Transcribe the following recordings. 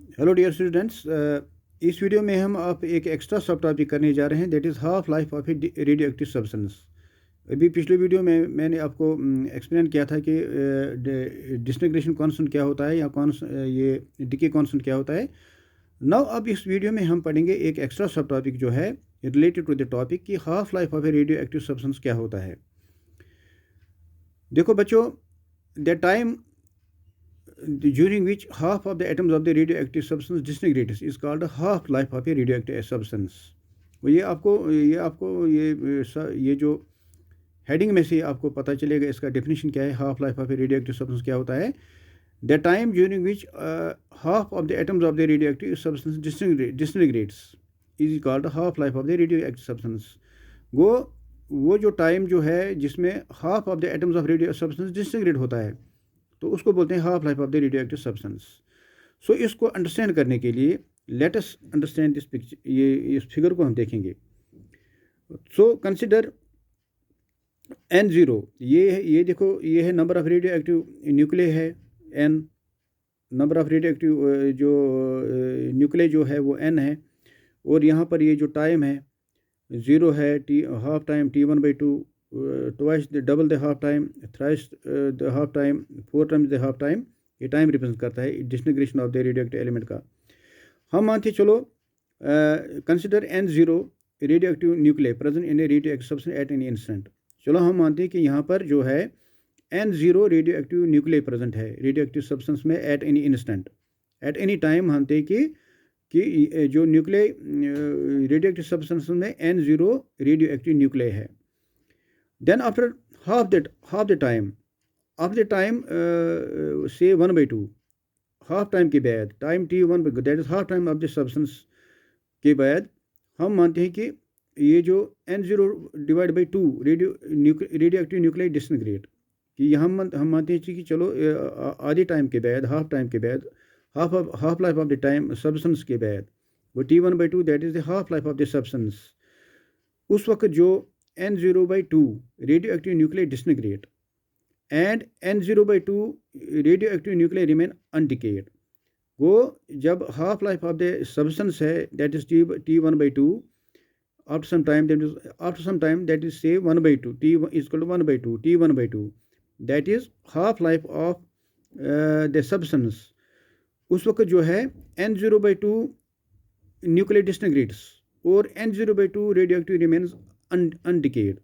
Hello dear students, इस video में हम आप एक एक्स्ट्रा सब टॉपिक करने जा रहे हैं, that is half life of a radio active substance. अभी पिछले वीडियो में मैंने आपको एक्सप्लेन किया था कि डिसइंटीग्रेशन कांस्टेंट क्या होता है या ये डिके कांस्टेंट क्या होता है। नाउ अब इस वीडियो में हम पढ़ेंगे एक एक्स्ट्रा सब टॉपिक जो है रिलेटेड टू द टॉपिक कि half life of a radio active substance क्या होता है। देखो बच्चों, the time during which half of the atoms of the radioactive substance disintegrates is called the half life of a radioactive substance। ये जो heading में से आपको पता चलेगा इसका डेफिनेशन क्या है, half life of a radioactive substance क्या होता है। The time during which half of the atoms of the radioactive substance disintegrates is called half life of the radioactive substance. वो जो टाइम जो है जिसमें half of the atoms of radio substance disintegrate होता है तो उसको बोलते हैं half life of the radioactive substance. So इसको अंडरस्टैंड करने के लिए let us understand this picture, इस फिगर को हम देखेंगे। सो कंसिडर N0, ये देखो, ये है number of radio active nuclei है N, number of radio active जो न्यूक्लिय जो है वो N है, और यहाँ पर ये जो टाइम है 0 है, half time T1/2, twice double the half time, thrice the half time, 4 times the half time. ये टाइम रिप्रेजेंट करता है disintegration of the radioactive element का। हम मानते चलो consider N0 radioactive nuclei present in A radioactive substance at any instant. चलो हम मानते हैं कि यहाँ पर जो है N0 रेडियोएक्टिव न्यूक्लिय प्रेजेंट है रेडियोएक्टिव सब्सटेंस में at any instant, at any time मानते हैं कि जो न्यूक्लिय रेडियोएक्टिव सब्सटेंस में N0 रेडियोएक्टिव न्यूक्लिय है। Then after half the time say 1/2, half time के बाद, time T1 that is half time of the substance के बाद हम मानते हैं कि ये जो N0/2 रेडियोएक्टिव न्यूक्लियर डिसइंटीग्रेट, कि हम मानते हैं कि चलो आधे टाइम के बाद, हाफ टाइम के बाद, half life of the time substance के बाद वो T1/2 that is the half life of the substance. उस वक्त जो N0/2 radioactive nuclei disintegrate and N0/2 radioactive nuclei remain undecayed। वो जब half life of the substance है that is T1/2, after some time that is say 1/2, T is equal to 1/2, T1/2 that is half life of the substance। उस वक्त जो है N0/2 nuclei disintegrates और N0/2 radioactive remains अनडिकेड।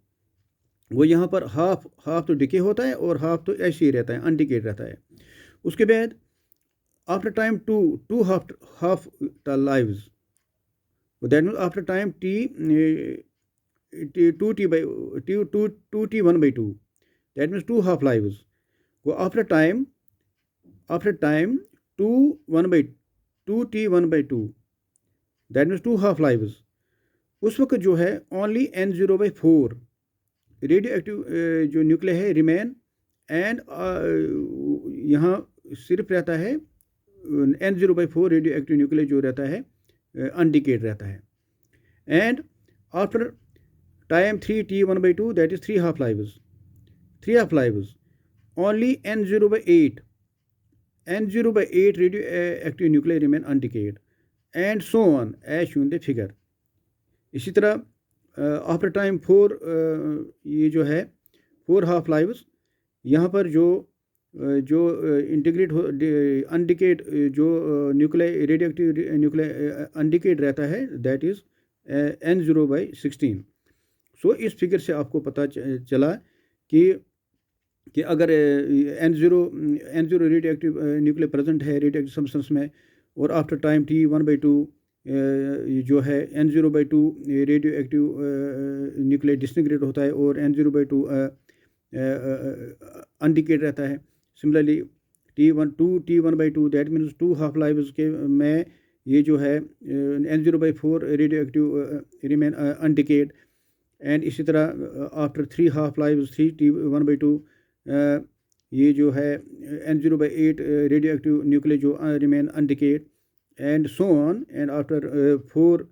वो यहाँ पर half तो डिके होता है और हाफ तो ऐसे ही रहता है, अनडिकेड रहता है। उसके बाद after time two half lives, that means after time T1/2, that means 2 half lives. वो after time T1/2 that means 2 half lives. उस वक्त जो है ओनली N0/4 रेडियोएक्टिव जो न्यूक्लिय है रिमेन, एंड यहाँ सिर्फ रहता है N0/4 रेडियोएक्टिव न्यूक्लिय जो रहता है अनडिकेड रहता है। And after time 3 T1/2 that is 3 half lives only N0/8 radioactive nuclei remain undecayed and so on as shown the figure. इसी तरह आफ्टर टाइम 4 ये जो है 4 हाफ लाइव्स, यहाँ पर जो इंटीग्रेट हो अनडिकेट जो न्यूक्लियर रेडियोएक्टिव न्यूक्लियर अनडिकेट रहता है दैट इज़ N0/16। सो इस फिगर से आपको पता चला कि अगर N0 रेडियोएक्टिव न्यूक्लियर प्रेजेंट है रेडियोएक्टिव सब्सटेंस में, और आफ्टर टाइम T1/2 जो है N0/2 रेडियोएक्टिव न्यूक्लियर डिसइंटीग्रेट होता है और N0/2 अनडिकेट रहता है। Similarly T1/2 that means 2 half lives के में ये जो है N0/4 radioactive remain undecayed, and इसी तरह आफ्टर 3 हाफ लाइव्स 3 T1/2 ये जो है N0/8 रेडियोएक्टिव न्यूक्लियर जो remain undecayed, and so on. And after 4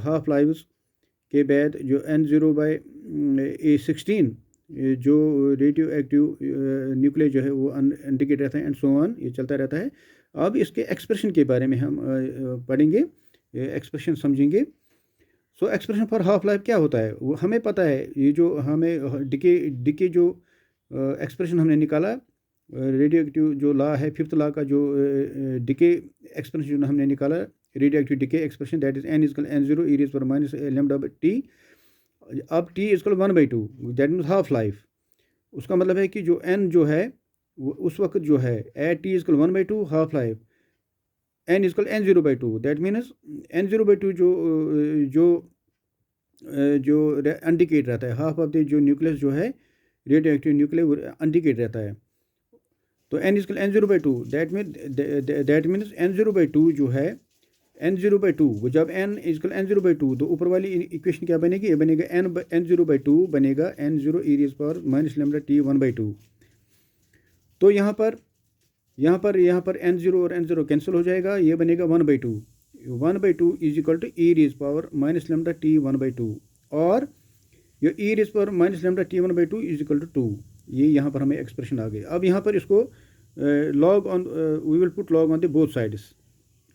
half lives के बाद जो N0/16 जो रेडियो एक्टिव न्यूक्लियर जो है वो अनडिकेट रहता है, एंड सो ऑन, ये चलता रहता है अब इसके एक्सप्रेशन के बारे में हम पढ़ेंगे, एक्सप्रेशन समझेंगे। सो एक्सप्रेशन फॉर हाफ लाइफ क्या होता है, वो हमें पता है। ये जो हमें डिके जो एक्सप्रेशन हमने निकाला, रेडियो एक्टिव जो लॉ है, फिफ्थ लॉ का जो डिके एक्सप्रेशन जो हमने निकाला, radio active decay expression, that is N is equal N zero e raise पर माइनस लैम्डा टी। अब t is equal 1/2, that means half life. उसका मतलब है कि जो एन जो है वो उस वक्त जो है at t is equal 1/2 half life, N is equal N 0/2, that means N 0/2 जो जो जो अनडिकेट रहता है, हाफ ऑफ द जो न्यूक्लियस जो है रेडियो एक्टिव न्यूक्लियस अनडिकेट रहता है। तो N is equal N 0/2, that means N 0/2 जो है एन 0/2, वो जब एन इजकल एन 0/2 तो ऊपर वाली इक्वेशन क्या बनेगी, ये बनेगा एन 0/2 बनेगा N 0 e raise power minus lambda t 1/2। तो यहाँ पर एन 0 और एन 0 कैंसिल हो जाएगा, ये बनेगा 1/2। 1/2 is equal to e raise power minus lambda t 1/2, और ये e raise power minus lambda t 1/2 is equal to 2। ये यहाँ पर हमें एक्सप्रेशन आ गई। अब यहाँ पर इसको log on, we will put log on the both sides.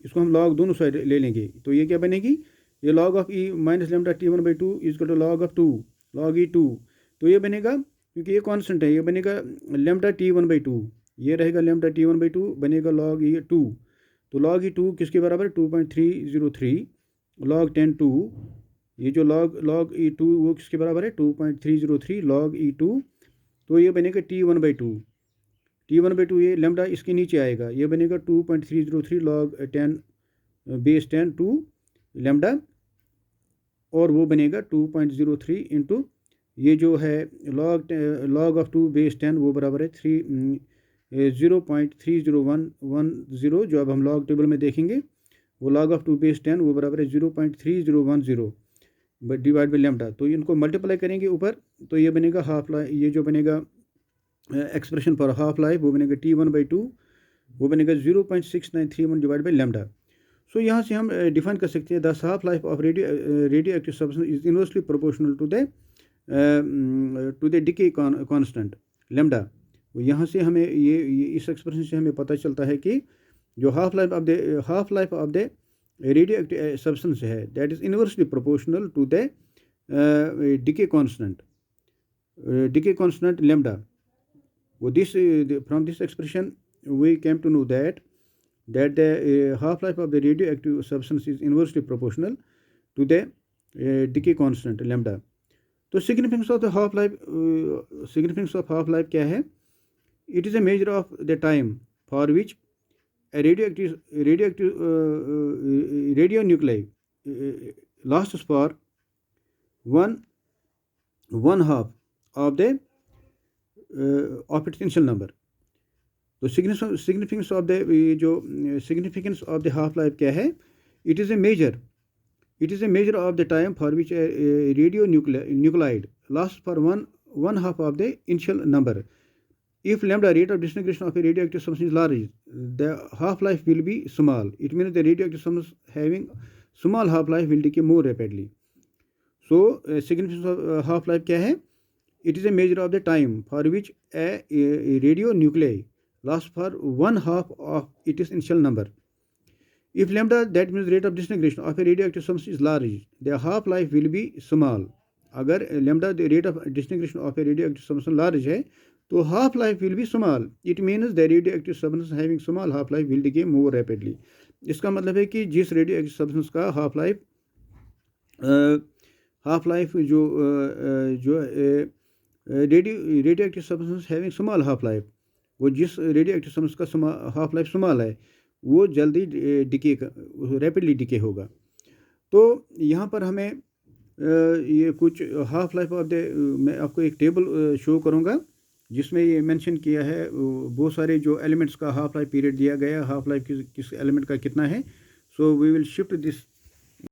इसको हम लॉग दोनों साइड ले लेंगे, तो ये क्या बनेगी, ये log of e minus lambda t 1/2 is equal to log of 2 log e 2। तो ये बनेगा, क्योंकि ये कांस्टेंट है, ये बनेगा लैम्डा टी 1/2, ये रहेगा लैम्डा टी 1/2 बनेगा लॉग ई 2। तो लॉग ई 2 किसके बराबर है, 2.303 लॉग 10 2। ये जो लॉग ई 2 वो किसके बराबर है, 2.303 लॉग ई 2। तो ये बनेगा टी 1/2, टी 1/2 ये लैम्डा इसके नीचे आएगा, ये बनेगा 2.303 लॉग 10 बेस 10 2 लैम्डा, और वो बनेगा 2.03 इंटू ये जो है लॉग ऑफ 2 बेस 10 वो बराबर है 0.30110। जो अब हम लॉग टेबल में देखेंगे, वो लॉग ऑफ 2 बेस 10 वो बराबर है 0.3010 डिवाइड बाई लैम्डा। तो इनको मल्टीप्लाई करेंगे ऊपर, तो ये बनेगा हाफ लाइफ, ये जो बनेगा एक्सप्रेशन फॉर हाफ लाइफ वो बनेगा टी 1/2, वो बनेगा 0.6931 डिवाइड बाई लैम्डा। सो यहाँ से हम डिफाइन कर सकते हैं the half life of radio active substance is inversely proportional to the decay constant lambda. यहाँ से हमें ये इस एक्सप्रेशन से हमें पता चलता है कि जो half life of the radio active substance है, that is inversely proportional to the decay constant lambda. From this expression we came to know that the half-life of the radioactive substance is inversely proportional to the decay constant lambda. तो significance of half-life क्या है? It is a measure of the time for which a radionuclei lasts for one half of the of its initial number. तो significance of the significance of the half life क्या है, it is a measure of the time for which radionuclide last for one half of the initial number. If lambda rate of disintegration of a radio active substance is large, the half life will be small. It means the radio active substance having small half life will decay more rapidly. So significance of half life क्या है, it is a measure of the time for which a radionuclei lasts for one half of its initial number. If lambda, that means rate of disintegration of a radioactive substance is large, the half life will be small. अगर lambda the rate of disintegration of a radioactive substance large है, तो half life will be small. It means the radioactive substance having small half life will decay more rapidly. इसका मतलब है कि जिस radioactive substance का half life जो radio active substance having small half life, वो जिस रेडियो एक्टिव सब्सटेंस का हाफ लाइफ स्मॉल है वो जल्दी रैपिडली डिके होगा। तो यहाँ पर हमें ये कुछ हाफ लाइफ ऑफ द, मैं आपको एक टेबल शो करूँगा जिसमें ये मेंशन किया है बहुत सारे जो एलिमेंट्स का हाफ लाइफ पीरियड दिया गया है, हाफ लाइफ किस एलिमेंट का कितना है। So we will shift this